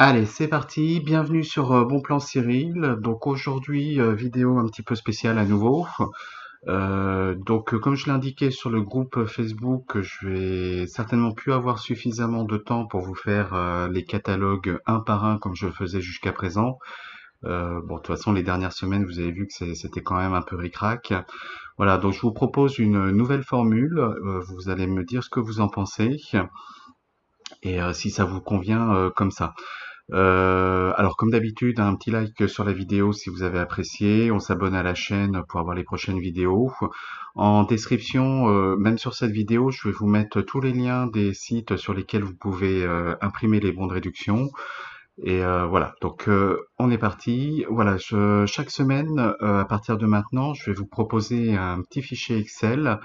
Allez, c'est parti, bienvenue sur Bon Plan Cyril. Donc aujourd'hui, vidéo un petit peu spéciale à nouveau. Comme je l'indiquais sur le groupe Facebook, je vais certainement plus avoir suffisamment de temps pour vous faire les catalogues un par un comme je le faisais jusqu'à présent. Bon, de toute façon, les dernières semaines, vous avez vu que c'était quand même un peu ric-rac. Voilà, donc je vous propose une nouvelle formule. Vous allez me dire ce que vous en pensez et si ça vous convient comme ça. Alors comme d'habitude, un petit like sur la vidéo si vous avez apprécié. On s'abonne à la chaîne pour avoir les prochaines vidéos. En description, même sur cette vidéo, je vais vous mettre tous les liens des sites sur lesquels vous pouvez imprimer les bons de réduction. Et voilà, on est parti. Voilà, chaque semaine, à partir de maintenant, je vais vous proposer un petit fichier Excel.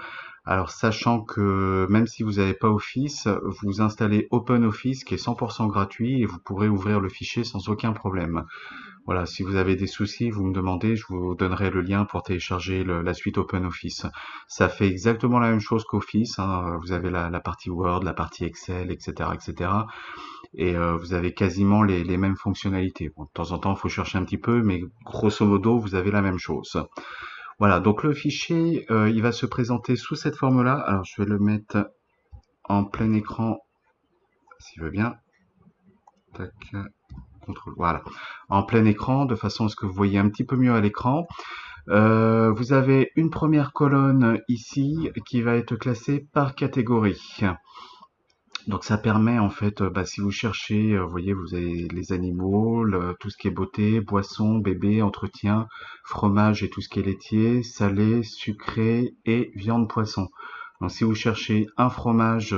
Alors, sachant que même si vous n'avez pas Office, vous installez OpenOffice qui est 100% gratuit et vous pourrez ouvrir le fichier sans aucun problème. Voilà, si vous avez des soucis, vous me demandez, je vous donnerai le lien pour télécharger la suite OpenOffice. Ça fait exactement la même chose qu'Office, hein. Vous avez la partie Word, la partie Excel, etc., etc. Et vous avez quasiment les mêmes fonctionnalités. Bon, de temps en temps, il faut chercher un petit peu, mais grosso modo, vous avez la même chose. Voilà, donc le fichier, il va se présenter sous cette forme-là. Alors, je vais le mettre en plein écran, s'il veut bien. Tac, contrôle, voilà. En plein écran, de façon à ce que vous voyez un petit peu mieux à l'écran. Vous avez une première colonne ici qui va être classée par catégorie. Donc ça permet en fait, si vous cherchez, vous voyez, vous avez les animaux, tout ce qui est beauté, boisson, bébé, entretien, fromage et tout ce qui est laitier, salé, sucré et viande poisson. Donc si vous cherchez un fromage,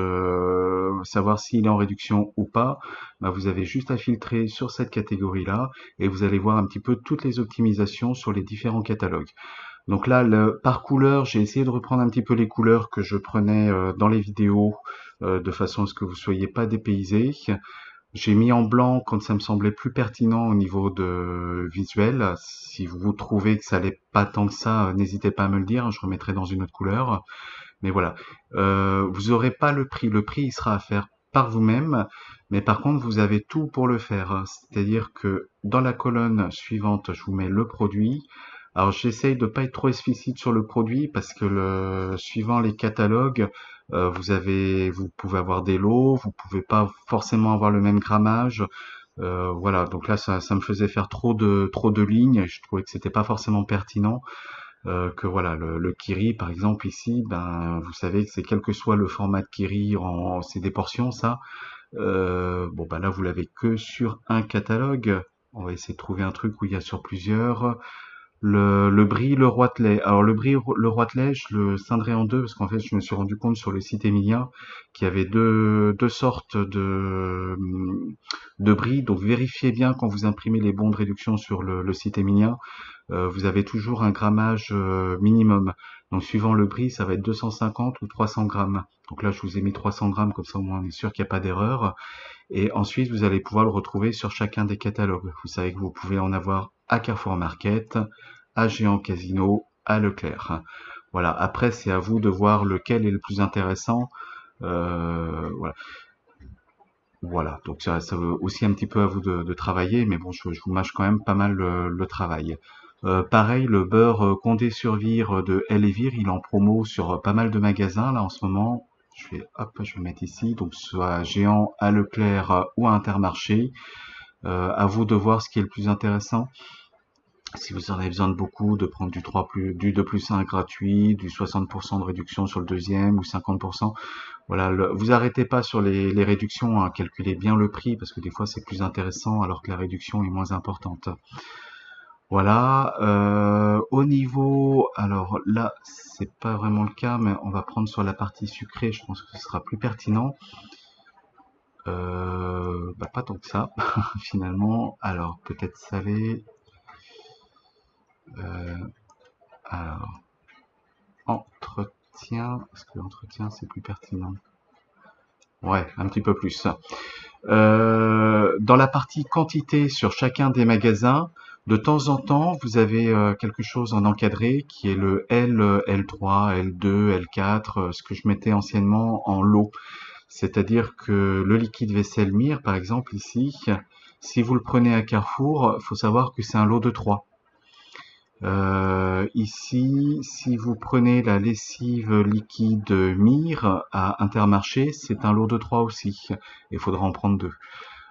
savoir s'il est en réduction ou pas, vous avez juste à filtrer sur cette catégorie-là et vous allez voir un petit peu toutes les optimisations sur les différents catalogues. Donc là, par couleur, j'ai essayé de reprendre un petit peu les couleurs que je prenais dans les vidéos, de façon à ce que vous soyez pas dépaysés. J'ai mis en blanc quand ça me semblait plus pertinent au niveau de visuel. Si vous trouvez que ça allait pas tant que ça, n'hésitez pas à me le dire, je remettrai dans une autre couleur. Mais voilà, vous aurez pas le prix. Le prix, il sera à faire par vous-même, mais par contre, vous avez tout pour le faire. C'est-à-dire que dans la colonne suivante, je vous mets le produit. Alors j'essaye de pas être trop explicite sur le produit parce que suivant les catalogues, vous pouvez avoir des lots, vous pouvez pas forcément avoir le même grammage. Voilà, donc là ça me faisait faire trop de lignes et je trouvais que c'était pas forcément pertinent. Que voilà, le kiri par exemple ici, vous savez que c'est quel que soit le format de kiri, c'est des portions ça. Là vous l'avez que sur un catalogue. On va essayer de trouver un truc où il y a sur plusieurs. Le brie, le roitelet. Alors le brie, le roitelet, je le scinderai en deux parce qu'en fait, je me suis rendu compte sur le site Emilien qu'il y avait deux sortes de brie. Donc vérifiez bien quand vous imprimez les bons de réduction sur le site Emilien. Vous avez toujours un grammage minimum. Donc suivant le brie, ça va être 250 ou 300 grammes. Donc là, je vous ai mis 300 grammes, comme ça au moins on est sûr qu'il n'y a pas d'erreur. Et ensuite, vous allez pouvoir le retrouver sur chacun des catalogues. Vous savez que vous pouvez en avoir à Carrefour Market, à Géant Casino, à Leclerc. Voilà. Après, c'est à vous de voir lequel est le plus intéressant. Voilà. Voilà. Donc ça veut aussi un petit peu à vous de travailler, mais bon, je vous mâche quand même pas mal le travail. Pareil, le beurre Condé-sur-Vire de Elevire, il est en promo sur pas mal de magasins là en ce moment. Je vais le mettre ici, donc soit à Géant, à Leclerc ou à Intermarché. À vous de voir ce qui est le plus intéressant. Si vous en avez besoin de beaucoup, de prendre du 2 plus 1 gratuit, du 60% de réduction sur le deuxième ou 50%. Voilà, vous arrêtez pas sur les réductions, hein, calculez bien le prix parce que des fois c'est plus intéressant alors que la réduction est moins importante. Voilà, au niveau, alors là c'est pas vraiment le cas, mais on va prendre sur la partie sucrée, je pense que ce sera plus pertinent. Pas tant que ça finalement. Alors peut-être salé. Alors entretien, est-ce que l'entretien c'est plus pertinent? Ouais, un petit peu plus. Dans la partie quantité sur chacun des magasins, de temps en temps, vous avez quelque chose en encadré qui est le L, L3, L2, L4, ce que je mettais anciennement en lot. C'est-à-dire que le liquide vaisselle Mire, par exemple, ici, Si vous le prenez à Carrefour, faut savoir que c'est un lot de 3. Ici, si vous prenez la lessive liquide Mire à Intermarché, c'est un lot de 3 aussi. Il faudra en prendre 2.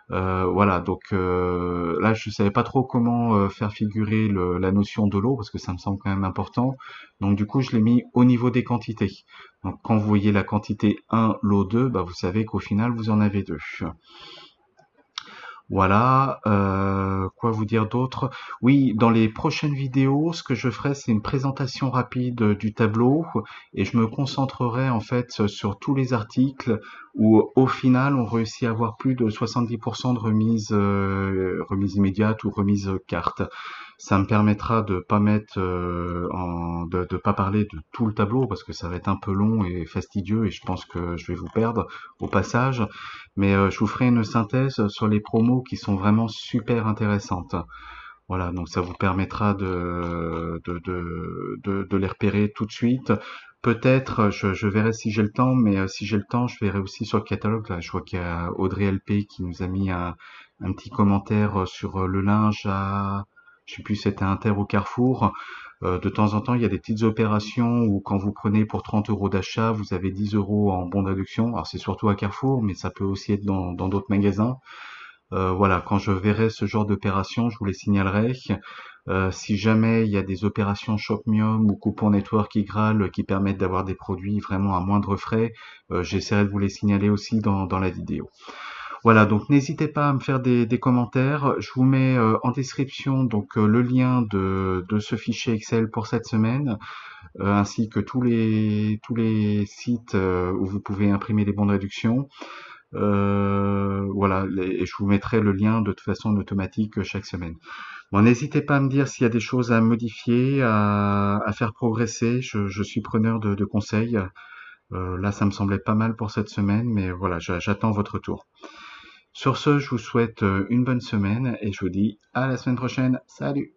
Voilà, donc là, je savais pas trop comment faire figurer la notion de l'eau, parce que ça me semble quand même important. Donc du coup, je l'ai mis au niveau des quantités. Donc quand vous voyez la quantité 1, lot 2, bah, vous savez qu'au final, vous en avez 2. Voilà, quoi vous dire d'autre? Oui, dans les prochaines vidéos, ce que je ferai, c'est une présentation rapide du tableau et je me concentrerai en fait sur tous les articles où au final on réussit à avoir plus de 70% de remise, remise immédiate ou remise carte. Ça me permettra de pas mettre de pas parler de tout le tableau parce que ça va être un peu long et fastidieux et je pense que je vais vous perdre au passage. Mais je vous ferai une synthèse sur les promos qui sont vraiment super intéressantes. Voilà, donc ça vous permettra de les repérer tout de suite. Peut-être, je verrai si j'ai le temps, mais si j'ai le temps, je verrai aussi sur le catalogue. Là, je vois qu'il y a Audrey LP qui nous a mis un petit commentaire sur le linge à, je sais plus, si c'était Inter ou Carrefour. De temps en temps, il y a des petites opérations où quand vous prenez pour 30 euros d'achat, vous avez 10 euros en bon de réduction. Alors c'est surtout à Carrefour, mais ça peut aussi être dans d'autres magasins. Voilà, quand je verrai ce genre d'opération, je vous les signalerai. Si jamais il y a des opérations Shopmium ou Coupon Network Igral qui permettent d'avoir des produits vraiment à moindre frais, j'essaierai de vous les signaler aussi dans la vidéo. Voilà, donc n'hésitez pas à me faire des commentaires. Je vous mets en description donc le lien de ce fichier Excel pour cette semaine, ainsi que tous les sites où vous pouvez imprimer les bons de réduction. Voilà, et je vous mettrai le lien de toute façon en automatique chaque semaine. Bon, n'hésitez pas à me dire s'il y a des choses à modifier, à faire progresser. Je suis preneur de conseils. Là, ça me semblait pas mal pour cette semaine, mais voilà, j'attends votre retour. Sur ce, je vous souhaite une bonne semaine et je vous dis à la semaine prochaine. Salut!